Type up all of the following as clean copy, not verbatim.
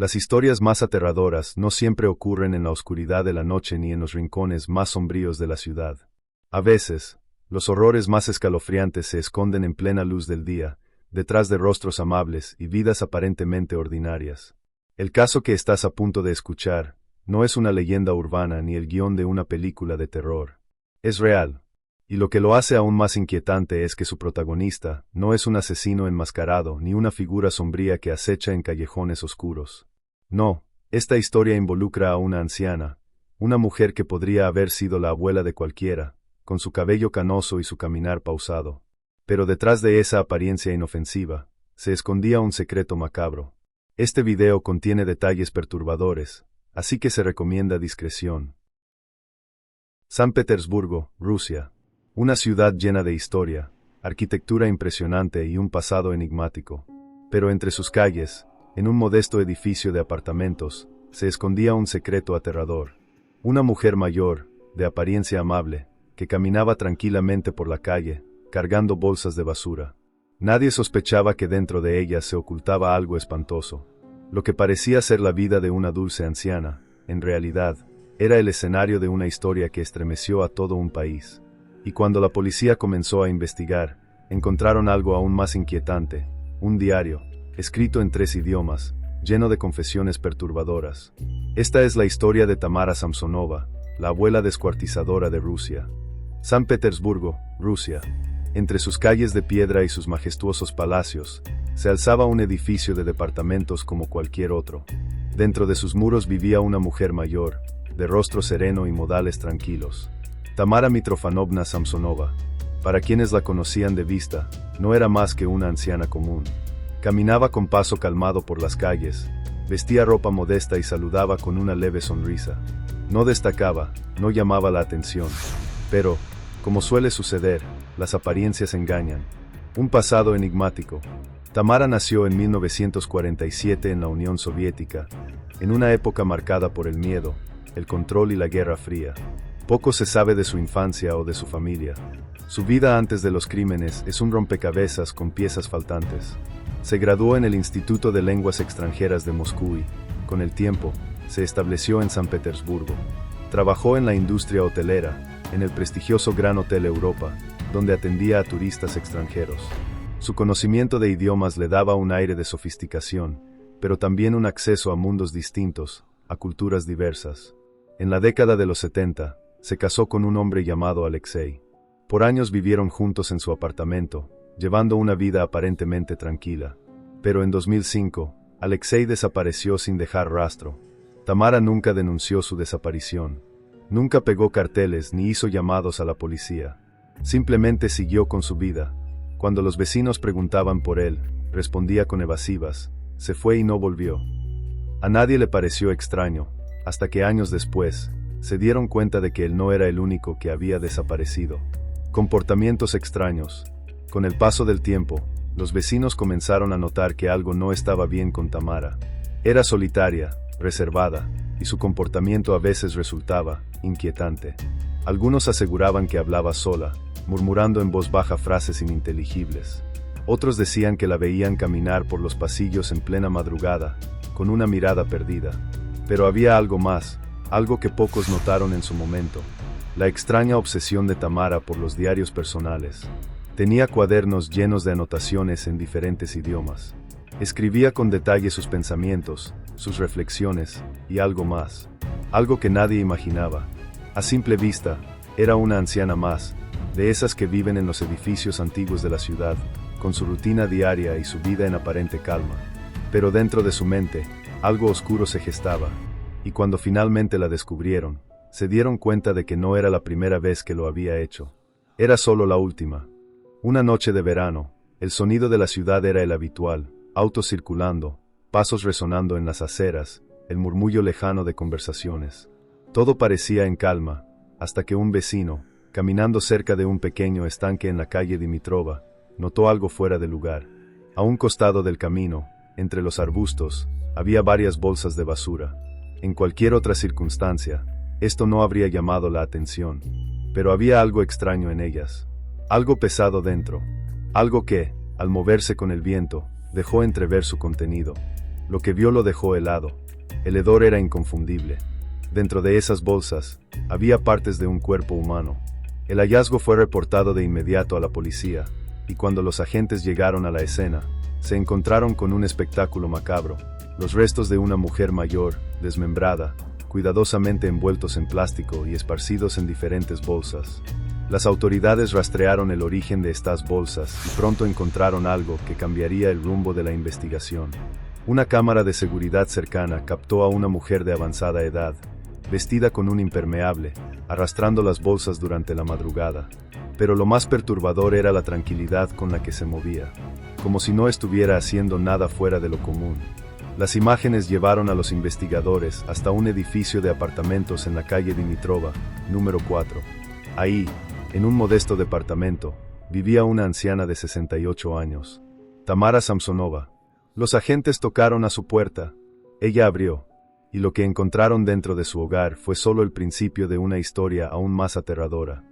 Las historias más aterradoras no siempre ocurren en la oscuridad de la noche ni en los rincones más sombríos de la ciudad. A veces, los horrores más escalofriantes se esconden en plena luz del día, detrás de rostros amables y vidas aparentemente ordinarias. El caso que estás a punto de escuchar no es una leyenda urbana ni el guión de una película de terror. Es real. Y lo que lo hace aún más inquietante es que su protagonista no es un asesino enmascarado ni una figura sombría que acecha en callejones oscuros. No, esta historia involucra a una anciana, una mujer que podría haber sido la abuela de cualquiera, con su cabello canoso y su caminar pausado. Pero detrás de esa apariencia inofensiva, se escondía un secreto macabro. Este video contiene detalles perturbadores, así que se recomienda discreción. San Petersburgo, Rusia. Una ciudad llena de historia, arquitectura impresionante y un pasado enigmático. Pero entre sus calles, en un modesto edificio de apartamentos, se escondía un secreto aterrador. Una mujer mayor, de apariencia amable, que caminaba tranquilamente por la calle, cargando bolsas de basura. Nadie sospechaba que dentro de ellas se ocultaba algo espantoso. Lo que parecía ser la vida de una dulce anciana, en realidad, era el escenario de una historia que estremeció a todo un país. Y cuando la policía comenzó a investigar, encontraron algo aún más inquietante: un diario, escrito en 3 idiomas, lleno de confesiones perturbadoras. Esta es la historia de Tamara Samsonova, la abuela descuartizadora de Rusia. San Petersburgo, Rusia. Entre sus calles de piedra y sus majestuosos palacios, se alzaba un edificio de departamentos como cualquier otro. Dentro de sus muros vivía una mujer mayor, de rostro sereno y modales tranquilos. Tamara Mitrofanovna Samsonova. Para quienes la conocían de vista, no era más que una anciana común. Caminaba con paso calmado por las calles, vestía ropa modesta y saludaba con una leve sonrisa. No destacaba, no llamaba la atención. Pero, como suele suceder, las apariencias engañan. Un pasado enigmático. Tamara nació en 1947 en la Unión Soviética, en una época marcada por el miedo, el control y la Guerra Fría. Poco se sabe de su infancia o de su familia. Su vida antes de los crímenes es un rompecabezas con piezas faltantes. Se graduó en el Instituto de Lenguas Extranjeras de Moscú y, con el tiempo, se estableció en San Petersburgo. Trabajó en la industria hotelera, en el prestigioso Gran Hotel Europa, donde atendía a turistas extranjeros. Su conocimiento de idiomas le daba un aire de sofisticación, pero también un acceso a mundos distintos, a culturas diversas. En la década de los 70, se casó con un hombre llamado Alexei. Por años vivieron juntos en su apartamento, llevando una vida aparentemente tranquila. Pero en 2005, Alexei desapareció sin dejar rastro. Tamara nunca denunció su desaparición. Nunca pegó carteles ni hizo llamados a la policía. Simplemente siguió con su vida. Cuando los vecinos preguntaban por él, respondía con evasivas: se fue y no volvió. A nadie le pareció extraño, hasta que años después, se dieron cuenta de que él no era el único que había desaparecido. Comportamientos extraños. Con el paso del tiempo, los vecinos comenzaron a notar que algo no estaba bien con Tamara. Era solitaria, reservada, y su comportamiento a veces resultaba inquietante. Algunos aseguraban que hablaba sola, murmurando en voz baja frases ininteligibles. Otros decían que la veían caminar por los pasillos en plena madrugada, con una mirada perdida. Pero había algo más, algo que pocos notaron en su momento: la extraña obsesión de Tamara por los diarios personales. Tenía cuadernos llenos de anotaciones en diferentes idiomas. Escribía con detalle sus pensamientos, sus reflexiones, y algo más. Algo que nadie imaginaba. A simple vista, era una anciana más, de esas que viven en los edificios antiguos de la ciudad, con su rutina diaria y su vida en aparente calma. Pero dentro de su mente, algo oscuro se gestaba, y cuando finalmente la descubrieron, se dieron cuenta de que no era la primera vez que lo había hecho. Era solo la última. Una noche de verano, el sonido de la ciudad era el habitual: autos circulando, pasos resonando en las aceras, el murmullo lejano de conversaciones. Todo parecía en calma, hasta que un vecino, caminando cerca de un pequeño estanque en la calle Dimitrova, notó algo fuera de lugar. A un costado del camino, entre los arbustos, había varias bolsas de basura. En cualquier otra circunstancia, esto no habría llamado la atención, pero había algo extraño en ellas. Algo pesado dentro. Algo que, al moverse con el viento, dejó entrever su contenido. Lo que vio lo dejó helado. El hedor era inconfundible. Dentro de esas bolsas, había partes de un cuerpo humano. El hallazgo fue reportado de inmediato a la policía, y cuando los agentes llegaron a la escena, se encontraron con un espectáculo macabro: los restos de una mujer mayor, desmembrada, cuidadosamente envueltos en plástico y esparcidos en diferentes bolsas. Las autoridades rastrearon el origen de estas bolsas y pronto encontraron algo que cambiaría el rumbo de la investigación. Una cámara de seguridad cercana captó a una mujer de avanzada edad, vestida con un impermeable, arrastrando las bolsas durante la madrugada. Pero lo más perturbador era la tranquilidad con la que se movía, como si no estuviera haciendo nada fuera de lo común. Las imágenes llevaron a los investigadores hasta un edificio de apartamentos en la calle Dimitrova, número 4. Ahí, en un modesto departamento, vivía una anciana de 68 años, Tamara Samsonova. Los agentes tocaron a su puerta. Ella abrió, y lo que encontraron dentro de su hogar fue solo el principio de una historia aún más aterradora.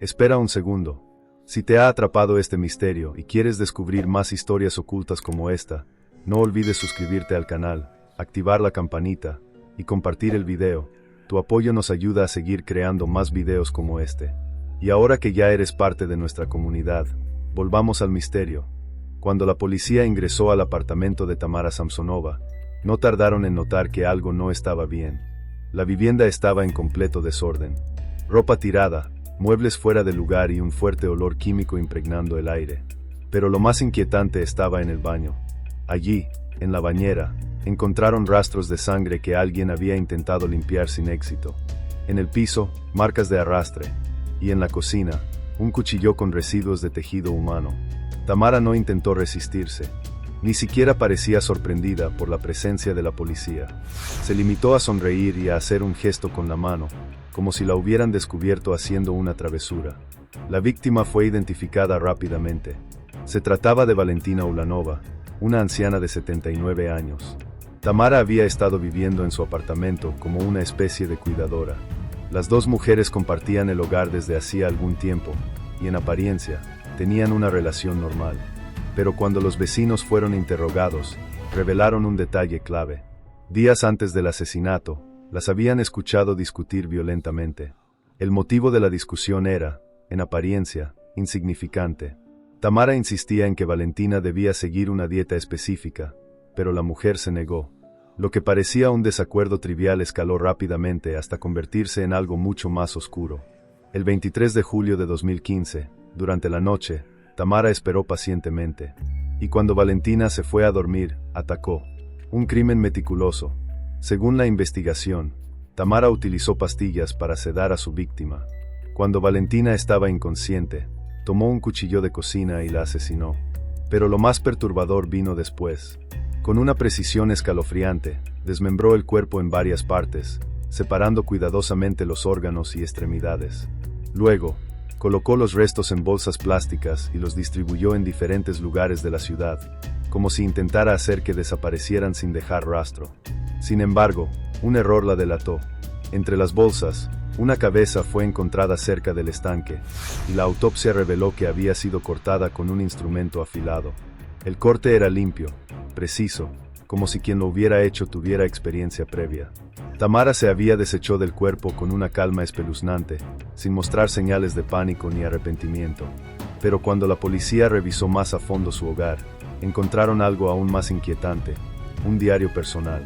Espera un segundo. Si te ha atrapado este misterio y quieres descubrir más historias ocultas como esta, no olvides suscribirte al canal, activar la campanita y compartir el video. Tu apoyo nos ayuda a seguir creando más videos como este. Y ahora que ya eres parte de nuestra comunidad, volvamos al misterio. Cuando la policía ingresó al apartamento de Tamara Samsonova, no tardaron en notar que algo no estaba bien. La vivienda estaba en completo desorden. Ropa tirada, muebles fuera de lugar y un fuerte olor químico impregnando el aire. Pero lo más inquietante estaba en el baño. Allí, en la bañera, encontraron rastros de sangre que alguien había intentado limpiar sin éxito. En el piso, marcas de arrastre. Y en la cocina, un cuchillo con residuos de tejido humano. Tamara no intentó resistirse. Ni siquiera parecía sorprendida por la presencia de la policía. Se limitó a sonreír y a hacer un gesto con la mano, como si la hubieran descubierto haciendo una travesura. La víctima fue identificada rápidamente. Se trataba de Valentina Ulanova, una anciana de 79 años. Tamara había estado viviendo en su apartamento como una especie de cuidadora. Las dos mujeres compartían el hogar desde hacía algún tiempo, y en apariencia, tenían una relación normal. Pero cuando los vecinos fueron interrogados, revelaron un detalle clave. Días antes del asesinato, las habían escuchado discutir violentamente. El motivo de la discusión era, en apariencia, insignificante. Tamara insistía en que Valentina debía seguir una dieta específica, pero la mujer se negó. Lo que parecía un desacuerdo trivial escaló rápidamente hasta convertirse en algo mucho más oscuro. El 23 de julio de 2015, durante la noche, Tamara esperó pacientemente. Y cuando Valentina se fue a dormir, atacó. Un crimen meticuloso. Según la investigación, Tamara utilizó pastillas para sedar a su víctima. Cuando Valentina estaba inconsciente, tomó un cuchillo de cocina y la asesinó. Pero lo más perturbador vino después. Con una precisión escalofriante, desmembró el cuerpo en varias partes, separando cuidadosamente los órganos y extremidades. Luego, colocó los restos en bolsas plásticas y los distribuyó en diferentes lugares de la ciudad, como si intentara hacer que desaparecieran sin dejar rastro. Sin embargo, un error la delató. Entre las bolsas, una cabeza fue encontrada cerca del estanque, y la autopsia reveló que había sido cortada con un instrumento afilado. El corte era limpio, preciso, como si quien lo hubiera hecho tuviera experiencia previa. Tamara se había deshecho del cuerpo con una calma espeluznante, sin mostrar señales de pánico ni arrepentimiento. Pero cuando la policía revisó más a fondo su hogar, encontraron algo aún más inquietante: un diario personal.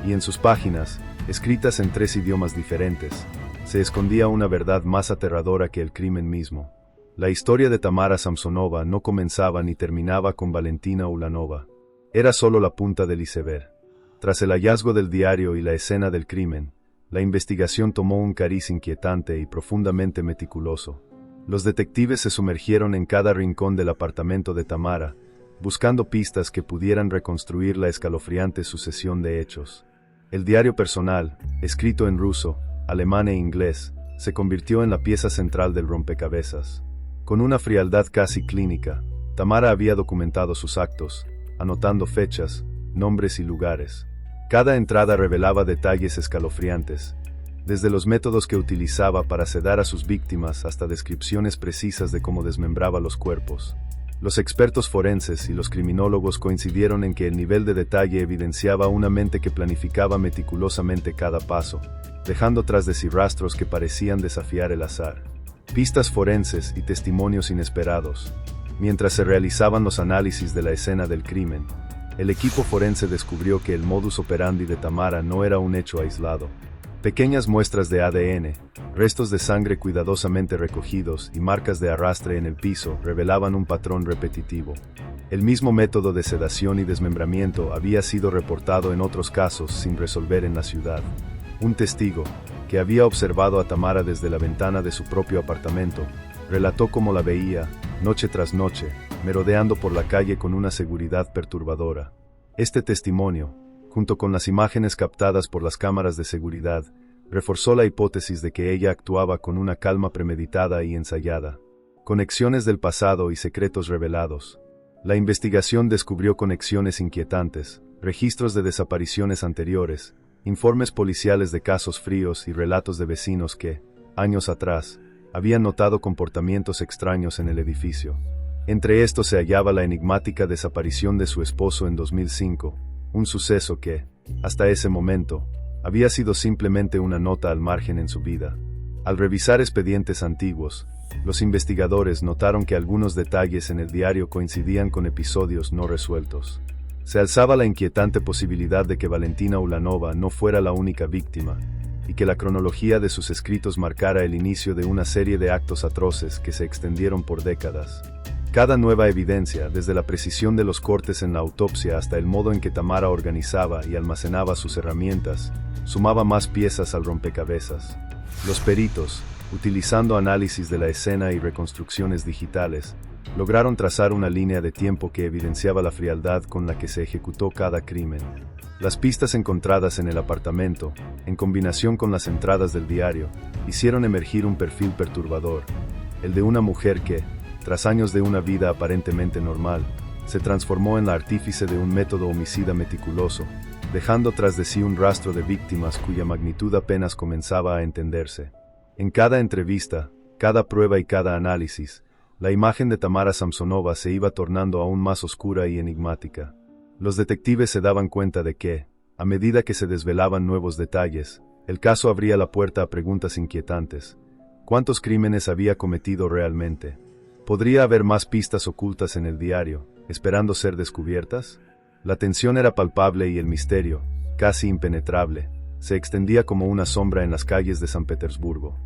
Y en sus páginas, escritas en 3 idiomas diferentes, se escondía una verdad más aterradora que el crimen mismo. La historia de Tamara Samsonova no comenzaba ni terminaba con Valentina Ulanova. Era solo la punta del iceberg. Tras el hallazgo del diario y la escena del crimen, la investigación tomó un cariz inquietante y profundamente meticuloso. Los detectives se sumergieron en cada rincón del apartamento de Tamara, buscando pistas que pudieran reconstruir la escalofriante sucesión de hechos. El diario personal, escrito en ruso, alemán e inglés, se convirtió en la pieza central del rompecabezas. Con una frialdad casi clínica, Tamara había documentado sus actos, anotando fechas, nombres y lugares. Cada entrada revelaba detalles escalofriantes, desde los métodos que utilizaba para sedar a sus víctimas hasta descripciones precisas de cómo desmembraba los cuerpos. Los expertos forenses y los criminólogos coincidieron en que el nivel de detalle evidenciaba una mente que planificaba meticulosamente cada paso, dejando tras de sí rastros que parecían desafiar el azar. Pistas forenses y testimonios inesperados. Mientras se realizaban los análisis de la escena del crimen, el equipo forense descubrió que el modus operandi de Tamara no era un hecho aislado. Pequeñas muestras de ADN, restos de sangre cuidadosamente recogidos y marcas de arrastre en el piso revelaban un patrón repetitivo. El mismo método de sedación y desmembramiento había sido reportado en otros casos sin resolver en la ciudad. Un testigo, que había observado a Tamara desde la ventana de su propio apartamento, relató cómo la veía, noche tras noche, merodeando por la calle con una seguridad perturbadora. Este testimonio, junto con las imágenes captadas por las cámaras de seguridad, reforzó la hipótesis de que ella actuaba con una calma premeditada y ensayada. Conexiones del pasado y secretos revelados. La investigación descubrió conexiones inquietantes, registros de desapariciones anteriores, informes policiales de casos fríos y relatos de vecinos que, años atrás, habían notado comportamientos extraños en el edificio. Entre estos se hallaba la enigmática desaparición de su esposo en 2005, un suceso que, hasta ese momento, había sido simplemente una nota al margen en su vida. Al revisar expedientes antiguos, los investigadores notaron que algunos detalles en el diario coincidían con episodios no resueltos. Se alzaba la inquietante posibilidad de que Valentina Ulanova no fuera la única víctima, y que la cronología de sus escritos marcara el inicio de una serie de actos atroces que se extendieron por décadas. Cada nueva evidencia, desde la precisión de los cortes en la autopsia hasta el modo en que Tamara organizaba y almacenaba sus herramientas, sumaba más piezas al rompecabezas. Los peritos, utilizando análisis de la escena y reconstrucciones digitales, lograron trazar una línea de tiempo que evidenciaba la frialdad con la que se ejecutó cada crimen. Las pistas encontradas en el apartamento, en combinación con las entradas del diario, hicieron emergir un perfil perturbador, el de una mujer que, tras años de una vida aparentemente normal, se transformó en la artífice de un método homicida meticuloso, dejando tras de sí un rastro de víctimas cuya magnitud apenas comenzaba a entenderse. En cada entrevista, cada prueba y cada análisis, la imagen de Tamara Samsonova se iba tornando aún más oscura y enigmática. Los detectives se daban cuenta de que, a medida que se desvelaban nuevos detalles, el caso abría la puerta a preguntas inquietantes. ¿Cuántos crímenes había cometido realmente? ¿Podría haber más pistas ocultas en el diario, esperando ser descubiertas? La tensión era palpable y el misterio, casi impenetrable, se extendía como una sombra en las calles de San Petersburgo.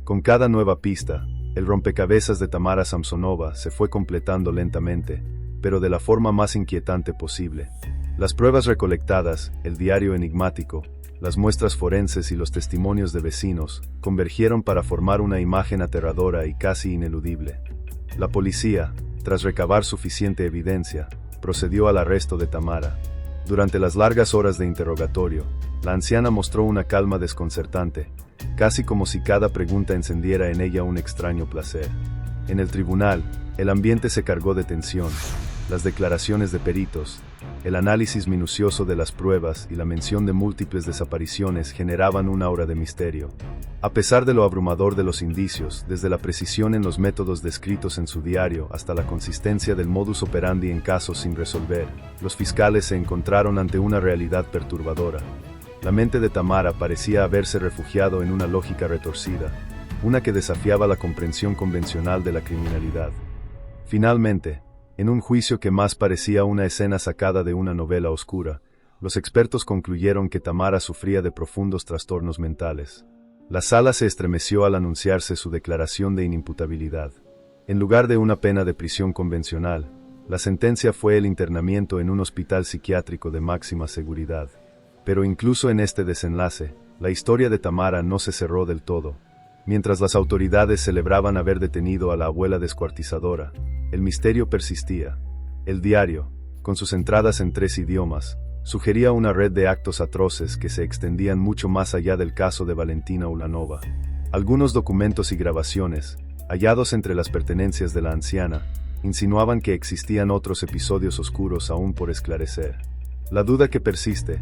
Con cada nueva pista, el rompecabezas de Tamara Samsonova se fue completando lentamente, pero de la forma más inquietante posible. Las pruebas recolectadas, el diario enigmático, las muestras forenses y los testimonios de vecinos, convergieron para formar una imagen aterradora y casi ineludible. La policía, tras recabar suficiente evidencia, procedió al arresto de Tamara. Durante las largas horas de interrogatorio, la anciana mostró una calma desconcertante, casi como si cada pregunta encendiera en ella un extraño placer. En el tribunal, el ambiente se cargó de tensión. Las declaraciones de peritos, el análisis minucioso de las pruebas y la mención de múltiples desapariciones generaban un aura de misterio. A pesar de lo abrumador de los indicios, desde la precisión en los métodos descritos en su diario hasta la consistencia del modus operandi en casos sin resolver, los fiscales se encontraron ante una realidad perturbadora. La mente de Tamara parecía haberse refugiado en una lógica retorcida, una que desafiaba la comprensión convencional de la criminalidad. Finalmente, en un juicio que más parecía una escena sacada de una novela oscura, los expertos concluyeron que Tamara sufría de profundos trastornos mentales. La sala se estremeció al anunciarse su declaración de inimputabilidad. En lugar de una pena de prisión convencional, la sentencia fue el internamiento en un hospital psiquiátrico de máxima seguridad. Pero incluso en este desenlace, la historia de Tamara no se cerró del todo. Mientras las autoridades celebraban haber detenido a la abuela descuartizadora, el misterio persistía. El diario, con sus entradas en 3 idiomas, sugería una red de actos atroces que se extendían mucho más allá del caso de Valentina Ulanova. Algunos documentos y grabaciones, hallados entre las pertenencias de la anciana, insinuaban que existían otros episodios oscuros aún por esclarecer. La duda que persiste.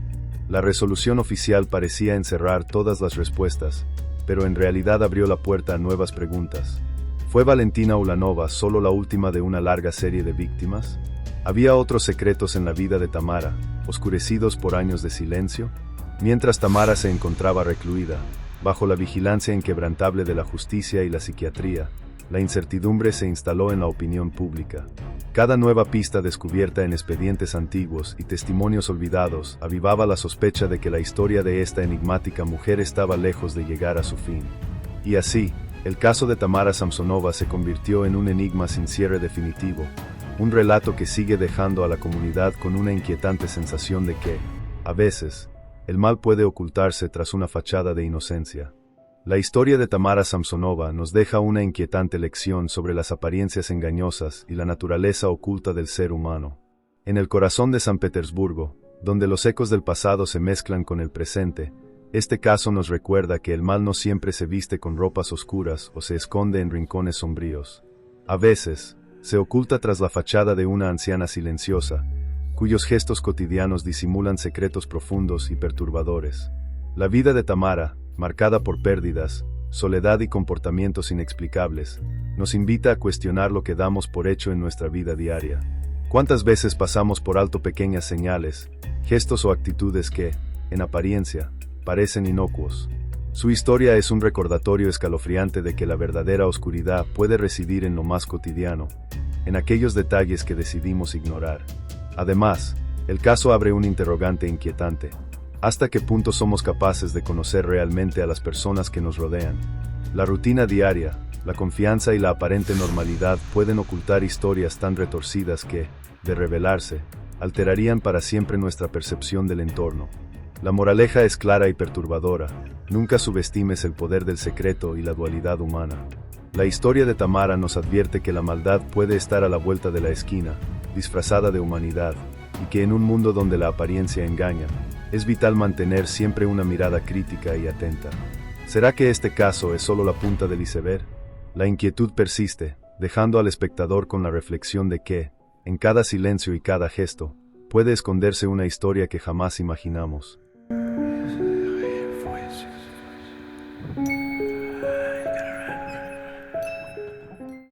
La resolución oficial parecía encerrar todas las respuestas, pero en realidad abrió la puerta a nuevas preguntas. ¿Fue Valentina Ulanova solo la última de una larga serie de víctimas? ¿Había otros secretos en la vida de Tamara, oscurecidos por años de silencio? Mientras Tamara se encontraba recluida, bajo la vigilancia inquebrantable de la justicia y la psiquiatría, la incertidumbre se instaló en la opinión pública. Cada nueva pista descubierta en expedientes antiguos y testimonios olvidados avivaba la sospecha de que la historia de esta enigmática mujer estaba lejos de llegar a su fin. Y así, el caso de Tamara Samsonova se convirtió en un enigma sin cierre definitivo, un relato que sigue dejando a la comunidad con una inquietante sensación de que, a veces, el mal puede ocultarse tras una fachada de inocencia. La historia de Tamara Samsonova nos deja una inquietante lección sobre las apariencias engañosas y la naturaleza oculta del ser humano. En el corazón de San Petersburgo, donde los ecos del pasado se mezclan con el presente, este caso nos recuerda que el mal no siempre se viste con ropas oscuras o se esconde en rincones sombríos. A veces, se oculta tras la fachada de una anciana silenciosa, cuyos gestos cotidianos disimulan secretos profundos y perturbadores. La vida de Tamara, marcada por pérdidas, soledad y comportamientos inexplicables, nos invita a cuestionar lo que damos por hecho en nuestra vida diaria. ¿Cuántas veces pasamos por alto pequeñas señales, gestos o actitudes que, en apariencia, parecen inocuos? Su historia es un recordatorio escalofriante de que la verdadera oscuridad puede residir en lo más cotidiano, en aquellos detalles que decidimos ignorar. Además, el caso abre un interrogante inquietante. ¿Hasta qué punto somos capaces de conocer realmente a las personas que nos rodean? La rutina diaria, la confianza y la aparente normalidad pueden ocultar historias tan retorcidas que, de revelarse, alterarían para siempre nuestra percepción del entorno. La moraleja es clara y perturbadora: nunca subestimes el poder del secreto y la dualidad humana. La historia de Tamara nos advierte que la maldad puede estar a la vuelta de la esquina, disfrazada de humanidad, y que en un mundo donde la apariencia engaña, es vital mantener siempre una mirada crítica y atenta. ¿Será que este caso es solo la punta del iceberg? La inquietud persiste, dejando al espectador con la reflexión de que, en cada silencio y cada gesto, puede esconderse una historia que jamás imaginamos.